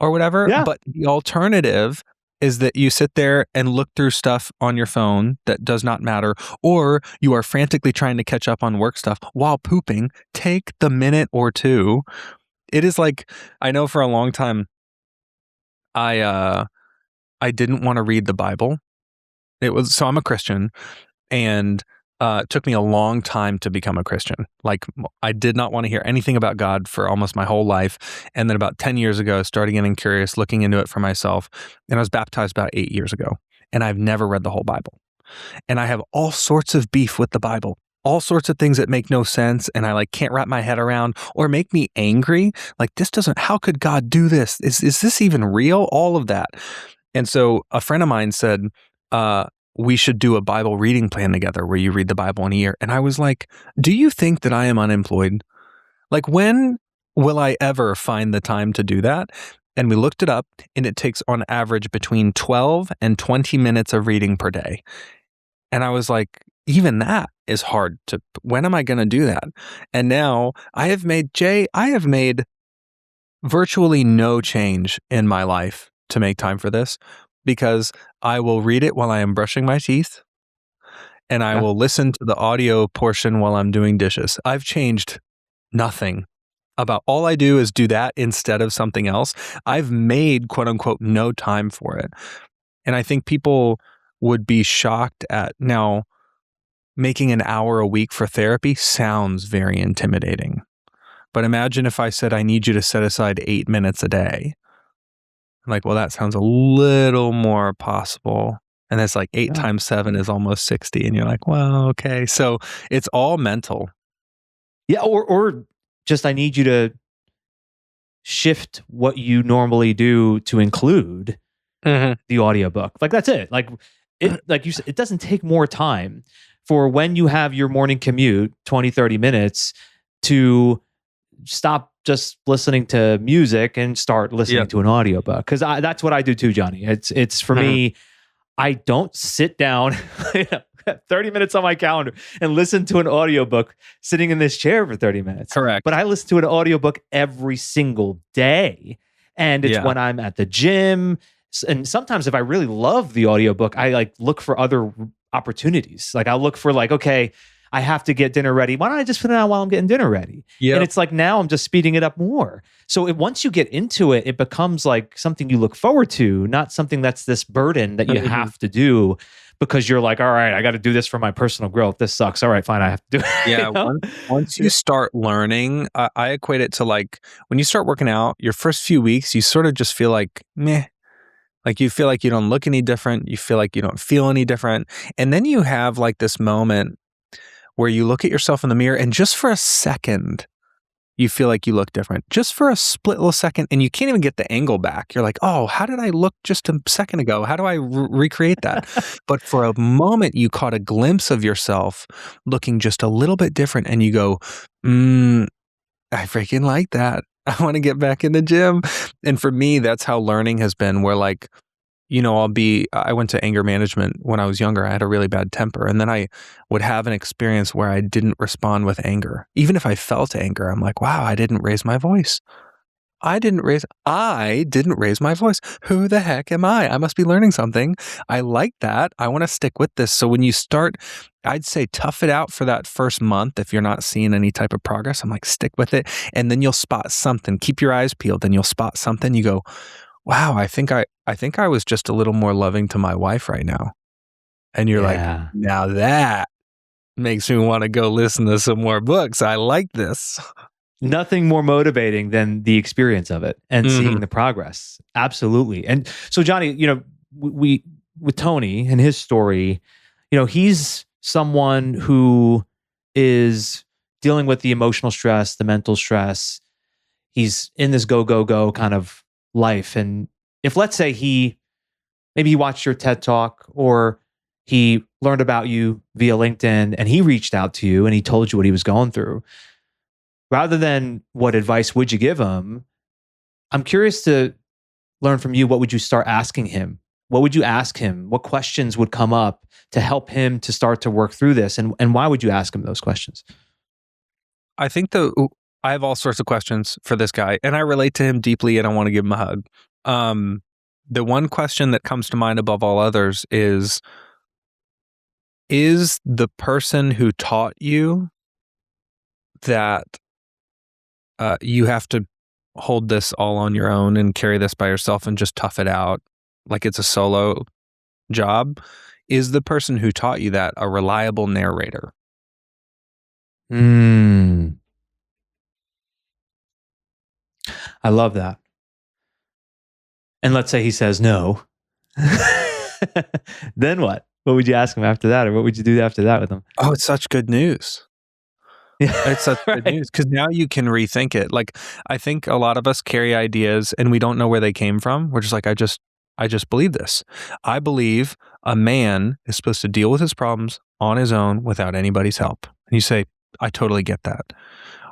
or whatever. Yeah. But the alternative is that you sit there and look through stuff on your phone that does not matter, or you are frantically trying to catch up on work stuff while pooping. Take the minute or two. It is like, I know for a long time, I didn't want to read the Bible. So I'm a Christian, and it took me a long time to become a Christian. Like, I did not want to hear anything about God for almost my whole life. And then about 10 years ago, I started getting curious, looking into it for myself. And I was baptized about 8 years ago. And I've never read the whole Bible. And I have all sorts of beef with the Bible, all sorts of things that make no sense. And I, like, can't wrap my head around or make me angry. Like, how could God do this? Is this even real? All of that. And so a friend of mine said, we should do a Bible reading plan together where you read the Bible in a year. And I was like, do you think that I am unemployed? Like, when will I ever find the time to do that? And we looked it up, and it takes on average between 12 and 20 minutes of reading per day. And I was like, even that is hard when am I going to do that? And now I have made virtually no change in my life to make time for this, because I will read it while I am brushing my teeth, and I will listen to the audio portion while I'm doing dishes. I've changed nothing. All I do is do that instead of something else. I've made, quote unquote, no time for it. And I think people would be shocked at, now, making an hour a week for therapy sounds very intimidating. But imagine if I said, I need you to set aside 8 minutes a day. Like, well, that sounds a little more possible. And it's like 8 Yeah. times 7 is almost 60. And you're like, well, okay. So it's all mental. Yeah. Or just, I need you to shift what you normally do to include the audiobook. Like, that's it. Like like you said, it doesn't take more time for when you have your morning commute, 20, 30 minutes, to stop just listening to music and start listening to an audiobook. Cause that's what I do too, Johnny. It's for me, I don't sit down 30 minutes on my calendar and listen to an audiobook sitting in this chair for 30 minutes. Correct. But I listen to an audiobook every single day. And it's when I'm at the gym. And sometimes if I really love the audiobook, I like look for other opportunities. Like I'll look for like, okay, I have to get dinner ready. Why don't I just put it on while I'm getting dinner ready? Yep. And it's like, now I'm just speeding it up more. So once you get into it, it becomes like something you look forward to, not something that's this burden that you have to do because you're like, all right, I got to do this for my personal growth. This sucks. All right, fine. I have to do it. Yeah. You know? Once you start learning, I equate it to like when you start working out, your first few weeks, you sort of just feel like, meh. Like you feel like you don't look any different. You feel like you don't feel any different. And then you have like this moment where you look at yourself in the mirror and just for a second, you feel like you look different. Just for a split little second, and you can't even get the angle back. You're like, oh, how did I look just a second ago? How do I recreate that? But for a moment, you caught a glimpse of yourself looking just a little bit different, and you go, I freaking like that. I want to get back in the gym. And for me, that's how learning has been, where like, I went to anger management when I was younger. I had a really bad temper. And then I would have an experience where I didn't respond with anger. Even if I felt anger, I'm like, wow, I didn't raise my voice. I didn't raise my voice. Who the heck am I? I must be learning something. I like that. I want to stick with this. So when you start, I'd say tough it out for that first month. If you're not seeing any type of progress, I'm like, stick with it. And then you'll spot something. Keep your eyes peeled and you'll spot something. You go, wow, I think I was just a little more loving to my wife right now. And you're like, now that makes me want to go listen to some more books. I like this. Nothing more motivating than the experience of it and seeing the progress. Absolutely. And so, Johnny, we with Tony and his story, he's someone who is dealing with the emotional stress, the mental stress. He's in this go, go, go kind of life. And if, let's say, maybe he watched your TED Talk or he learned about you via LinkedIn and he reached out to you and he told you what he was going through, rather than what advice would you give him, I'm curious to learn from you. What would you start asking him? What would you ask him? What questions would come up to help him to start to work through this? And why would you ask him those questions? I think I have all sorts of questions for this guy, and I relate to him deeply, and I want to give him a hug. The one question that comes to mind above all others is the person who taught you that you have to hold this all on your own and carry this by yourself and just tough it out like it's a solo job, is the person who taught you that a reliable narrator? I love that. And let's say he says no. Then what? What would you ask him after that? Or what would you do after that with him? Oh, it's such good news. It's such good news because now you can rethink it. Like, I think a lot of us carry ideas and we don't know where they came from. We're just like, I just believe this. I believe a man is supposed to deal with his problems on his own without anybody's help. And you say, I totally get that.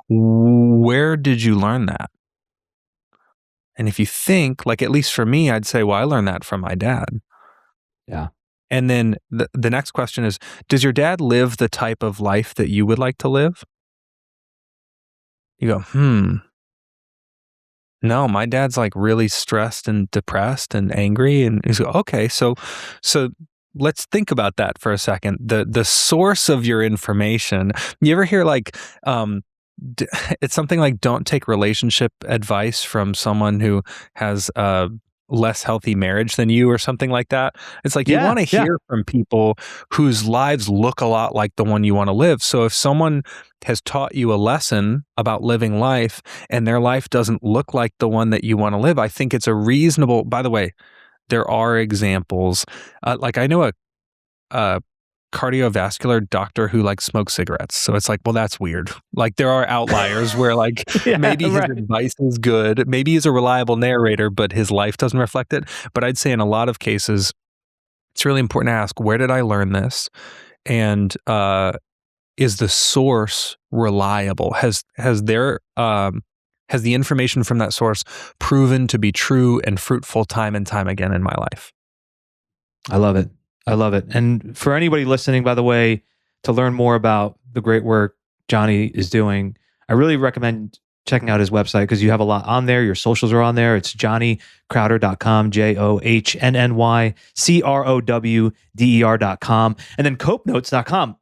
Where did you learn that? And if you think, like, at least for me, I'd say, well, I learned that from my dad. Yeah. And then the next question is, does your dad live the type of life that you would like to live? You go, no, my dad's like really stressed and depressed and angry. And he's like, okay, so let's think about that for a second. The source of your information. You ever hear like, it's something like, don't take relationship advice from someone who has less healthy marriage than you or something like that. It's like you Yeah, want to yeah. hear from people whose lives look a lot like the one you want to live. So if someone has taught you a lesson about living life and their life doesn't look like the one that you want to live, I think it's a reasonable, by the way, there are examples. Like I know a cardiovascular doctor who like smokes cigarettes. So it's like, well, that's weird. Like there are outliers where like Yeah, maybe his right. advice is good. Maybe he's a reliable narrator, but his life doesn't reflect it. But I'd say in a lot of cases, it's really important to ask, where did I learn this? And is the source reliable? Has the information from that source proven to be true and fruitful time and time again in my life? I love it. I love it. And for anybody listening, by the way, to learn more about the great work Johnny is doing, I really recommend checking out his website because you have a lot on there. Your socials are on there. It's johnnycrowder.com, JohnnyCrowder.com, and then CopeNotes.com.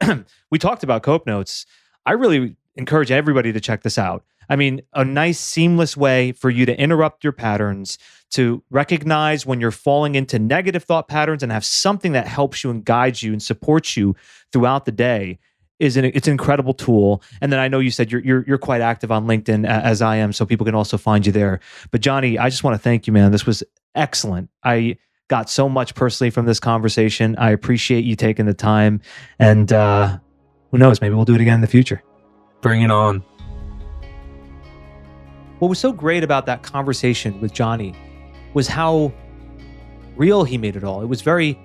We talked about CopeNotes. I really encourage everybody to check this out. I mean, a nice seamless way for you to interrupt your patterns, to recognize when you're falling into negative thought patterns and have something that helps you and guides you and supports you throughout the day. It's an incredible tool. And then I know you said you're quite active on LinkedIn as I am, so people can also find you there. But Johnny, I just want to thank you, man. This was excellent. I got so much personally from this conversation. I appreciate you taking the time. And who knows, maybe we'll do it again in the future. Bring it on. What was so great about that conversation with Johnny was how real he made it all. It was very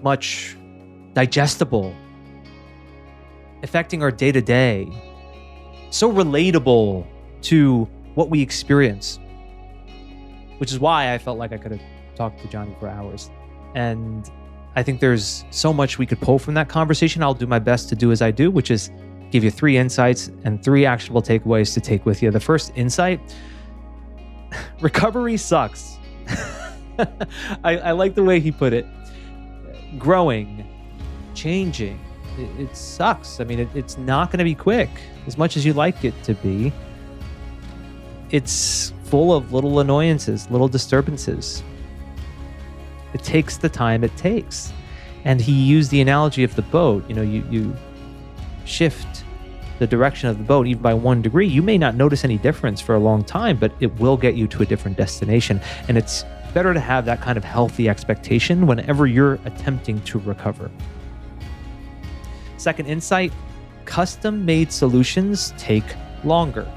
much digestible, affecting our day-to-day, so relatable to what we experience, which is why I felt like I could have talked to Johnny for hours. And I think there's so much we could pull from that conversation. I'll do my best to do as I do, which is give you 3 insights and 3 actionable takeaways to take with you. The first insight, recovery sucks. I like the way he put it. Growing, changing, it sucks. I mean, it's not going to be quick as much as you like it to be. It's full of little annoyances, little disturbances. It takes the time it takes. And he used the analogy of the boat. You know, you shift the direction of the boat even by 1 degree. You may not notice any difference for a long time, but it will get you to a different destination. And it's better to have that kind of healthy expectation whenever you're attempting to recover. Second insight, custom-made solutions take longer.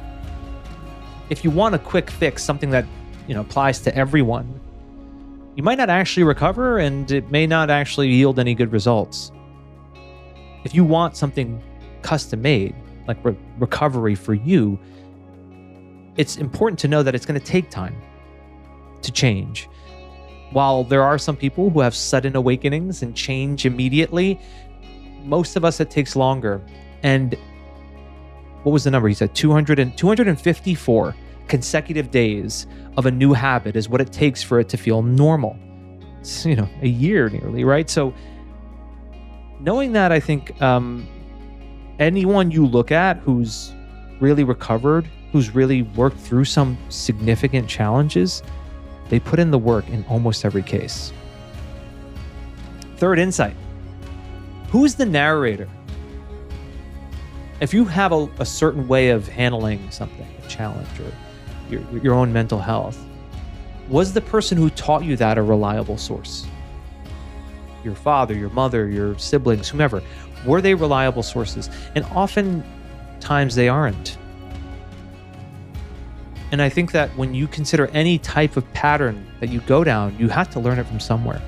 If you want a quick fix, something that applies to everyone, you might not actually recover and it may not actually yield any good results. If you want something custom-made, like recovery for you, it's important to know that it's going to take time to change. While there are some people who have sudden awakenings and change immediately, most of us, it takes longer. And what was the number? He said 254 consecutive days of a new habit is what it takes for it to feel normal. It's, a year nearly, right? So knowing that, I think anyone you look at who's really recovered, who's really worked through some significant challenges, they put in the work in almost every case. Third insight, who's the narrator? If you have a certain way of handling something, a challenge or your own mental health, was the person who taught you that a reliable source? Your father, your mother, your siblings, whomever, were they reliable sources? And oftentimes they aren't. And I think that when you consider any type of pattern that you go down, you have to learn it from somewhere.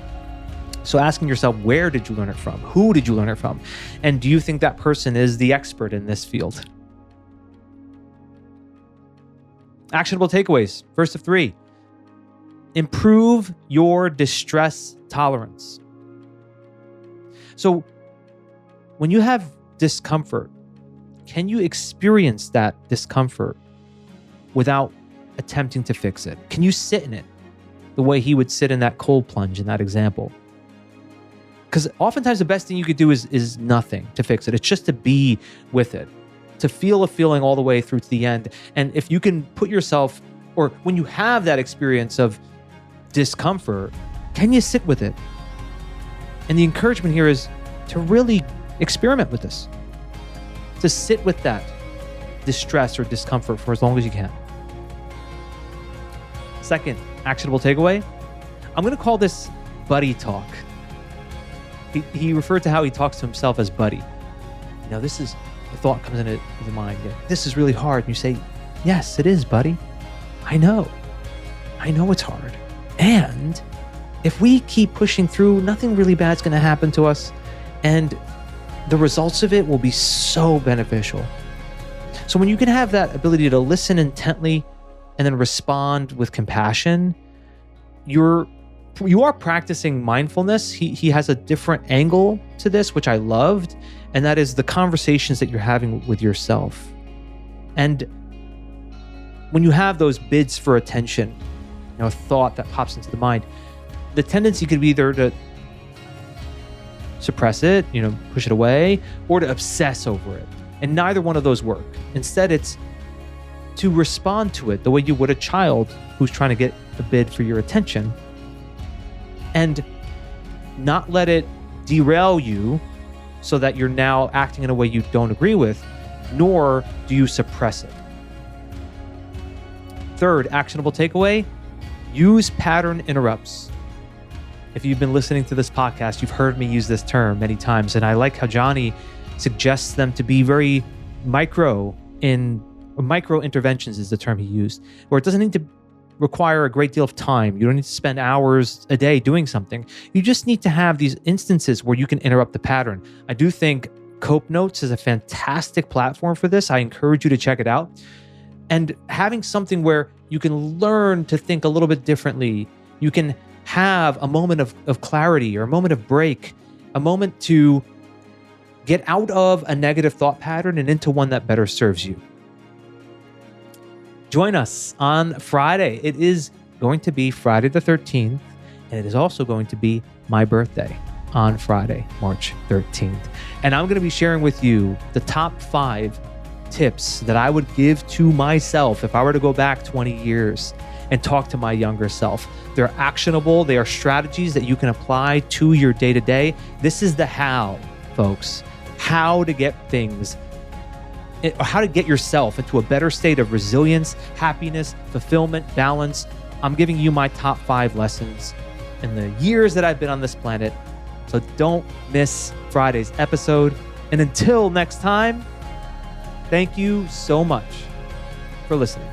So asking yourself, where did you learn it from? Who did you learn it from? And do you think that person is the expert in this field? Actionable takeaways. First of 3, improve your distress tolerance. So when you have discomfort, can you experience that discomfort without attempting to fix it? Can you sit in it the way he would sit in that cold plunge in that example? Because oftentimes the best thing you could do is nothing to fix it. It's just to be with it, to feel a feeling all the way through to the end. And if you can put yourself, or when you have that experience of discomfort, can you sit with it? And the encouragement here is to really experiment with this, to sit with that distress or discomfort for as long as you can. Second, actionable takeaway. I'm going to call this buddy talk. He referred to how he talks to himself as buddy. This is, the thought comes into the mind. This is really hard. And you say, yes, it is, buddy. I know it's hard. And if we keep pushing through, nothing really bad's going to happen to us. And the results of it will be so beneficial. So when you can have that ability to listen intently and then respond with compassion, you are practicing mindfulness. He has a different angle to this, which I loved, and that is the conversations that you're having with yourself. And when you have those bids for attention, a thought that pops into the mind, the tendency could be either to suppress it, push it away, or to obsess over it. And neither one of those work. Instead, it's to respond to it the way you would a child who's trying to get a bid for your attention, and not let it derail you so that you're now acting in a way you don't agree with, nor do you suppress it. Third, actionable takeaway, use pattern interrupts. If you've been listening to this podcast, you've heard me use this term many times, and I like how Johnny suggests them to be very micro interventions is the term he used, where it doesn't need to require a great deal of time. You don't need to spend hours a day doing something. You just need to have these instances where you can interrupt the pattern. I do think CopeNotes is a fantastic platform for this. I encourage you to check it out. And having something where you can learn to think a little bit differently, you can have a moment of clarity or a moment of break, a moment to get out of a negative thought pattern and into one that better serves you. Join us on Friday. It is going to be Friday the 13th, and it is also going to be my birthday on Friday, March 13th. And I'm going to be sharing with you the top 5 tips that I would give to myself if I were to go back 20 years and talk to my younger self. They're actionable. They are strategies that you can apply to your day-to-day. This is the how, folks. How to get things, how to get yourself into a better state of resilience, happiness, fulfillment, balance. I'm giving you my top 5 lessons in the years that I've been on this planet. So don't miss Friday's episode. And until next time, thank you so much for listening.